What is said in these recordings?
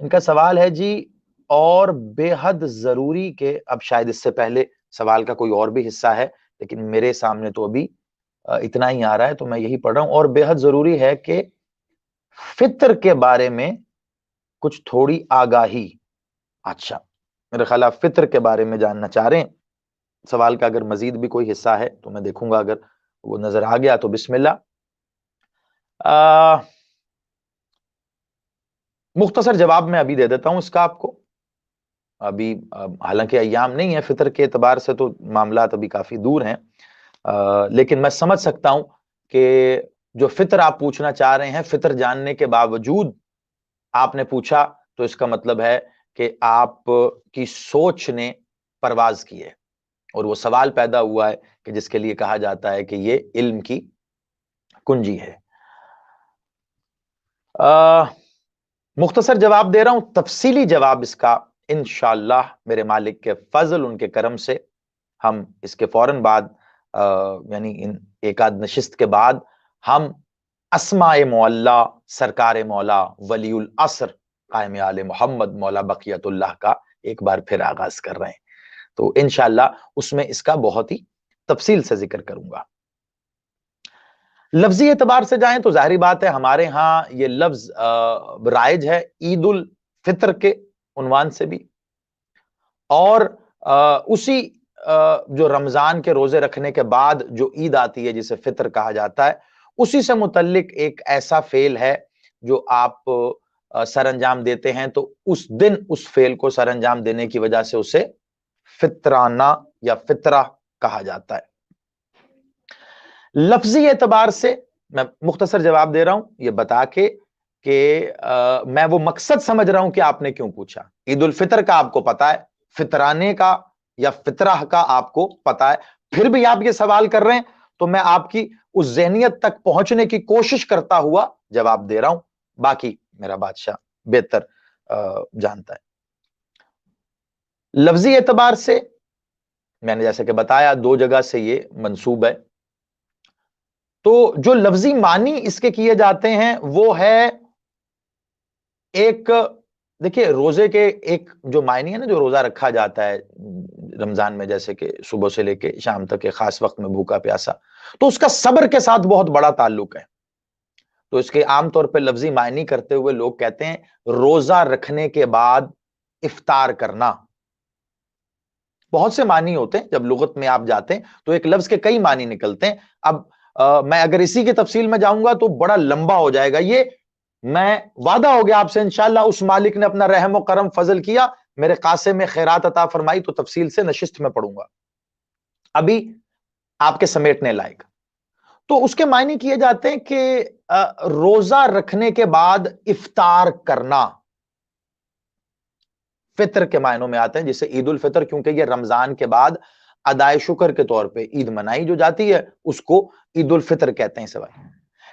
इनका सवाल है जी, और बेहद जरूरी के, अब शायद इससे पहले सवाल का कोई और भी हिस्सा है, लेकिन मेरे सामने तो अभी इतना ही आ रहा है, तो मैं यही पढ़ रहा हूं। और बेहद जरूरी है कि फित्र के बारे में कुछ थोड़ी आगाही। अच्छा, मेरे ख्याल आप फित्र के बारे में जानना चाह रहे हैं। सवाल का अगर मजीद भी कोई हिस्सा है तो मैं देखूंगा, अगर वो नजर आ गया तो बिस्मिल्लाह। मुख्तसर जवाब मैं अभी दे देता हूं इसका आपको। अभी हालांकि अय्याम नहीं है, फितर के एतबार से तो मामलात अभी काफी दूर हैं, लेकिन मैं समझ सकता हूं कि जो फितर आप पूछना चाह रहे हैं, फितर जानने के बावजूद आपने पूछा, तो इसका मतलब है कि आप की सोच ने परवाज की है, और वो सवाल पैदा हुआ है कि जिसके लिए कहा जाता है कि ये इल्म की कुंजी है। मुख्तसर जवाब दे रहा हूं, तफसीली जवाब इसका इंशाअल्लाह मेरे मालिक के फजल, उनके करम से हम इसके फौरन बाद, यानी इन एक आध नशिस्त के बाद, हम अस्माए मौला सरकार मौला वलीउल असर कायम आले मोहम्मद मौला बकियतुल्लाह का एक बार फिर आगाज कर रहे हैं। तो इंशाअल्लाह उसमें इसका बहुत ही तफसील से जिक्र करूंगा। लफ्जी एतबार से जाएं तो जाहिर बात है, हमारे यहाँ ये लफ्ज राइज है ईद उल फित्र के उन्वान से भी, और उसी जो रमजान के रोजे रखने के बाद जो ईद आती है जिसे फित्र कहा जाता है, उसी से मुतल्लिक एक ऐसा फेल है जो आप सर अंजाम देते हैं, तो उस दिन उस फेल को सर अंजाम देने की वजह से उसे फित्राना या फितरा कहा जाता है। लफ्जी एतबार से मैं मुख्तसर जवाब दे रहा हूं, ये बता के कि मैं वो मकसद समझ रहा हूं कि आपने क्यों पूछा। ईद उल फितर का आपको पता है, फितराने का या फितराह का आपको पता है, फिर भी आप ये सवाल कर रहे हैं, तो मैं आपकी उस ज़हनियत तक पहुंचने की कोशिश करता हुआ जवाब दे रहा हूं। बाकी मेरा बादशाह बेहतर जानता है। लफ्जी एतबार से मैंने जैसे कि बताया, दो जगह से ये मंसूब है। तो जो लफ्जी मानी इसके किए जाते हैं वो है, एक देखिए रोजे के एक जो मायने है ना, जो रोजा रखा जाता है रमजान में, जैसे कि सुबह से लेके शाम तक के खास वक्त में भूखा प्यासा, तो उसका सब्र के साथ बहुत बड़ा ताल्लुक है। तो इसके आमतौर पर लफ्जी मायने करते हुए लोग कहते हैं रोजा रखने के बाद इफ्तार करना। बहुत से मानी होते हैं, जब लुगत में आप जाते हैं तो एक लफ्ज के कई मानी निकलते हैं। अब मैं अगर इसी की तफसील में जाऊंगा तो बड़ा लंबा हो जाएगा ये। मैं वादा हो गया आपसे, इंशाअल्लाह उस मालिक ने अपना रहम व करम फजल किया, मेरे कासे में खैरात अता फरमाई, तो तफसील से नशिस्त में पढ़ूंगा, अभी आपके समेटने लायक। तो उसके मायने किए जाते हैं कि रोजा रखने के बाद इफ्तार करना फित्र के मायनों में आते हैं, जिसे ईद उल फित्र, क्योंकि ये रमजान के बाद अदाए शुक्र के तौर पे ईद मनाई जो जाती है, उसको ईद उल फित्र कहते हैं सवाल।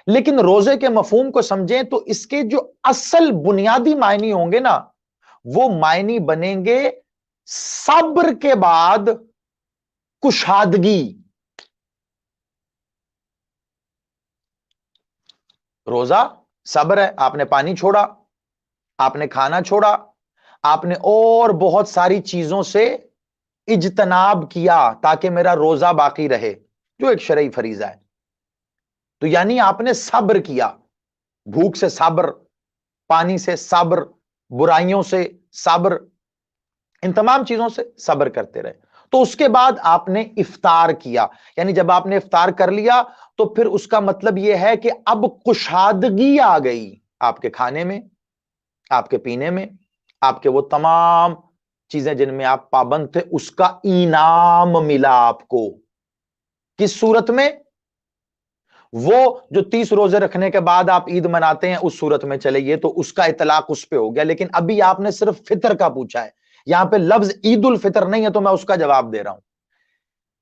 लेकिन रोजे के मफहूम को समझें तो इसके जो असल बुनियादी मायने होंगे ना, वो मायने बनेंगे सब्र के बाद कुशादगी। रोजा सब्र है, आपने पानी छोड़ा, आपने खाना छोड़ा, आपने और बहुत सारी चीजों से इज्तनाब किया ताकि मेरा रोजा बाकी रहे, जो एक शरई फरीजा है। तो यानी आपने सब्र किया, भूख से सब्र, पानी से सब्र, बुराइयों से सब्र, इन तमाम चीजों से सब्र करते रहे। तो उसके बाद आपने इफ्तार किया, यानी जब आपने इफ्तार कर लिया तो फिर उसका मतलब यह है कि अब कुशादगी आ गई आपके खाने में, आपके पीने में, आपके वो तमाम चीजें जिनमें आप पाबंद थे, उसका इनाम मिला आपको। किस सूरत में? वो जो 30 रोजे रखने के बाद आप ईद मनाते हैं उस सूरत में चले, ये तो उसका इतलाक उस पे हो गया। लेकिन अभी आपने सिर्फ फितर का पूछा है, यहां पे लफ्ज ईद उल फितर नहीं है, तो मैं उसका जवाब दे रहा हूं।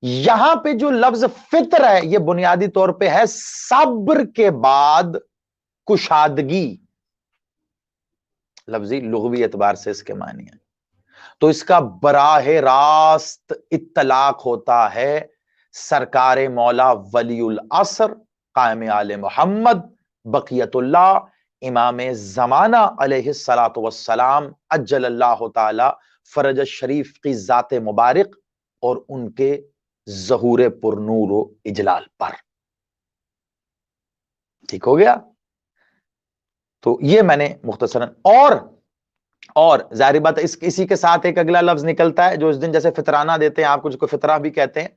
यहां पे जो लफ्ज फितर है, ये बुनियादी तौर पे है सब्र के बाद कुशादगी। लफ्जी लुगवी एतबार से इसके मानी है, तो इसका बराह रास्त इत्तलाक होता है सरकार मौला वलीउल असर कायम आले मोहम्मद बकियतुल्लाह امام زمانہ علیہ الصلاۃ والسلام عجل اللہ تعالی فرج شریف کی ذات مبارک اور ان کے ظہور پر نور و اجلال پر. ٹھیک ہو گیا؟ تو یہ میں نے مختصراً اور ظاہر بات اسی کے ساتھ ایک اگلا لفظ نکلتا ہے جو اس دن جیسے فطرانہ دیتے ہیں آپ کو، جس کو فطرہ بھی کہتے ہیں،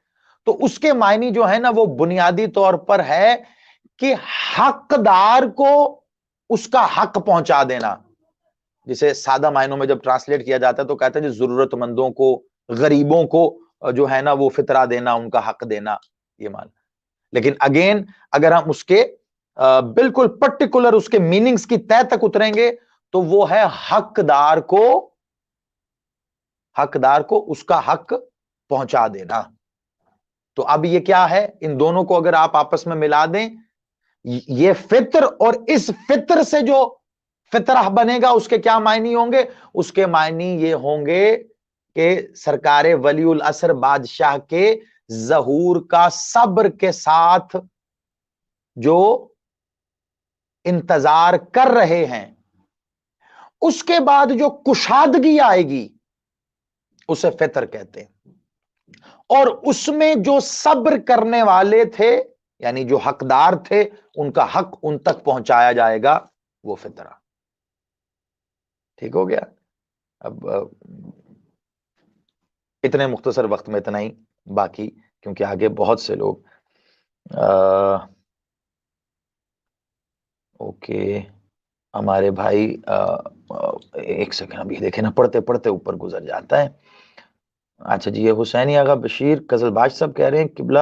تو اس کے معنی جو ہے نا وہ بنیادی طور پر ہے کہ حقدار کو اس کا حق پہنچا دینا. جسے سادہ معنوں میں جب ٹرانسلیٹ کیا جاتا ہے تو کہتے ہیں ضرورت مندوں کو، غریبوں کو جو ہے نا وہ فطرہ دینا، ان کا حق دینا، یہ معنی. لیکن اگین اگر ہم اس کے بالکل پرٹیکولر اس کے میننگز کی تہ تک اتریں گے تو وہ ہے حقدار کو اس کا حق پہنچا دینا. تو اب یہ کیا ہے؟ ان دونوں کو اگر آپ آپس میں ملا دیں، یہ فطر اور اس فطر سے جو فطرہ بنے گا اس کے کیا معنی ہوں گے؟ اس کے معنی یہ ہوں گے کہ سرکار ولی العصر بادشاہ کے ظہور کا صبر کے ساتھ جو انتظار کر رہے ہیں، اس کے بعد جو کشادگی آئے گی اسے فطر کہتے ہیں. اور اس میں جو صبر کرنے والے تھے یعنی جو حقدار تھے ان کا حق ان تک پہنچایا جائے گا، وہ فطرہ. ٹھیک ہو گیا؟ اب اتنے مختصر وقت میں اتنا ہی، باقی کیونکہ آگے بہت سے لوگ اوکے ہمارے بھائی ایک سیکنڈ ابھی دیکھیں نا، پڑھتے پڑھتے اوپر گزر جاتا ہے. اچھا جی، یہ حسینی آغا بشیر قزل باش صاحب کہہ رہے ہیں قبلہ